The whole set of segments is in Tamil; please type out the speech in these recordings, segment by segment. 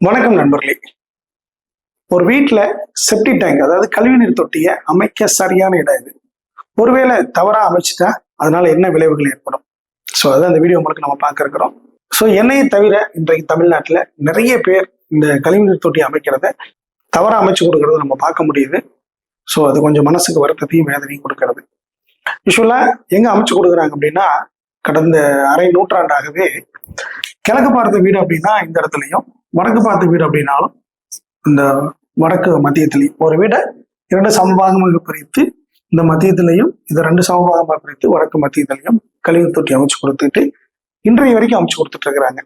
வணக்கம் நண்பர்களே. ஒரு வீட்டில் செப்டி டேங்க் அதாவது கழிவுநீர் தொட்டியை அமைக்க சரியான இடம் இது. ஒருவேளை தவறாக அமைச்சிட்டா அதனால என்ன விளைவுகள் ஏற்படும்? ஸோ அதான் இந்த வீடியோ உங்களுக்கு நம்ம பார்க்க இருக்கிறோம். ஸோ என்னையை தவிர இன்றைக்கு தமிழ்நாட்டில் நிறைய பேர் இந்த கழிவுநீர் தொட்டி அமைக்கிறத தவறாக அமைச்சு கொடுக்கறத நம்ம பார்க்க முடியுது. ஸோ அது கொஞ்சம் மனசுக்கு வருத்தத்தையும் வேதனையும் கொடுக்கறது. யூஸ்வலாக எங்கே அமைச்சு கொடுக்குறாங்க அப்படின்னா, கடந்த அரை நூற்றாண்டாகவே கிழக்கு பார்த்த வீடு அப்படின்னா இந்த இடத்துலையும், வடக்கு பார்த்த வீடு அப்படின்னாலும் இந்த வடக்கு மத்தியத்திலையும் ஒரு வீடை 2 சமபாகமாக பிரித்து, இந்த மத்தியத்திலையும் இதை 2 சமபாகமாக பிரித்து வடக்கு மத்தியத்திலையும் கழிவு தொட்டி அமைச்சு கொடுத்துட்டு இன்றைய வரைக்கும் அமைச்சு கொடுத்துட்டு இருக்கிறாங்க.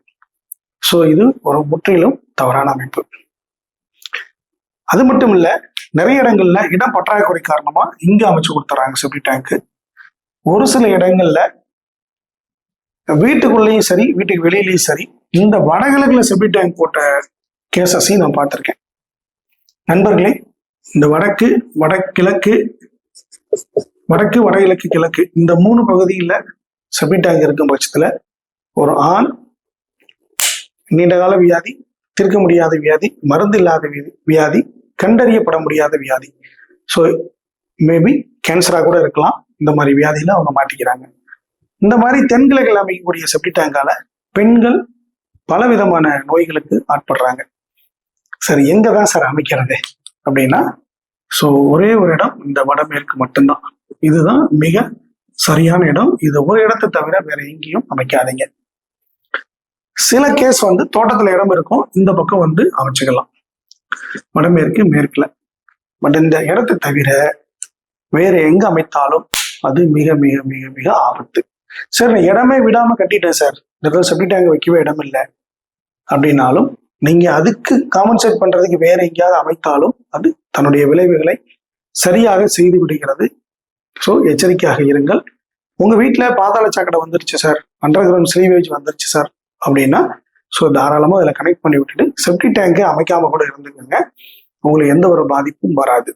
ஸோ இது ஒரு முற்றிலும் தவறான அமைப்பு. அது மட்டும் இல்ல, நிறைய இடங்கள்ல இடம் பற்றாக்குறை காரணமா இங்க அமைச்சு கொடுத்துறாங்க செப்டி டேங்க். ஒரு சில இடங்கள்ல வீட்டுக்குள்ளேயும் சரி வீட்டுக்கு வெளியிலயும் சரி இந்த வடகிழக்குல செப்டி டேங்க் போட்ட கேசஸையும் நான் பார்த்திருக்கேன். நண்பர்களே, இந்த வடக்கு வடகிழக்கு கிழக்கு இந்த 3 பகுதியில் செப்டி டேங்க் இருக்கும் பட்சத்துல ஒரு ஆண் நீண்டகால வியாதி, தீர்க்க முடியாத வியாதி, மருந்து இல்லாத வியாதி, கண்டறியப்பட முடியாத வியாதி, ஸோ மேபி கேன்சரா கூட இருக்கலாம், இந்த மாதிரி வியாதியில அவங்க மாட்டிக்கிறாங்க. இந்த மாதிரி தென்கிழக்கில் அமைக்கக்கூடிய செப்டி டேங்கால பெண்கள் பலவிதமான நோய்களுக்கு ஆட்படுறாங்க. சரி, எங்க தான் சார் அமைக்கிறது அப்படின்னா, ஸோ ஒரே ஒரு இடம் இந்த வடமேற்கு மட்டும்தான். இதுதான் மிக சரியான இடம். இது ஒரு இடத்தை தவிர வேற எங்கேயும் அமைக்காதீங்க. சில கேஸ் தோட்டத்துல இடம் இருக்கும், இந்த பக்கம் அமைச்சுக்கலாம், வடமேற்கு மேற்குல. பட் இந்த இடத்தை தவிர வேற எங்க அமைத்தாலும் அது மிக மிக மிக மிக ஆபத்து. சார், நான் இடமே விடாம கட்டிட்டேன் சார், இந்த செப்டி டேங்க் வைக்கவே இடம் இல்லை அப்படின்னாலும் நீங்க அதுக்கு காம்பன்சேட் பண்றதுக்கு வேற எங்கேயாவது அமைத்தாலும் அது தன்னுடைய விளைவுகளை சரியாக செய்து விடுகிறது. ஸோ எச்சரிக்கையாக இருங்கள். உங்க வீட்டுல பாதாள சாக்கடை வந்துருச்சு சார், அண்டர் கிரவுண்ட் ஸ்லீவேஜ் வந்துருச்சு சார் அப்படின்னா, ஸோ தாராளமாக அதில் கனெக்ட் பண்ணி விட்டுட்டு செப்டி டேங்கை அமைக்காம கூட இருந்துக்கோங்க. உங்களுக்கு எந்த ஒரு பாதிப்பும் வராது.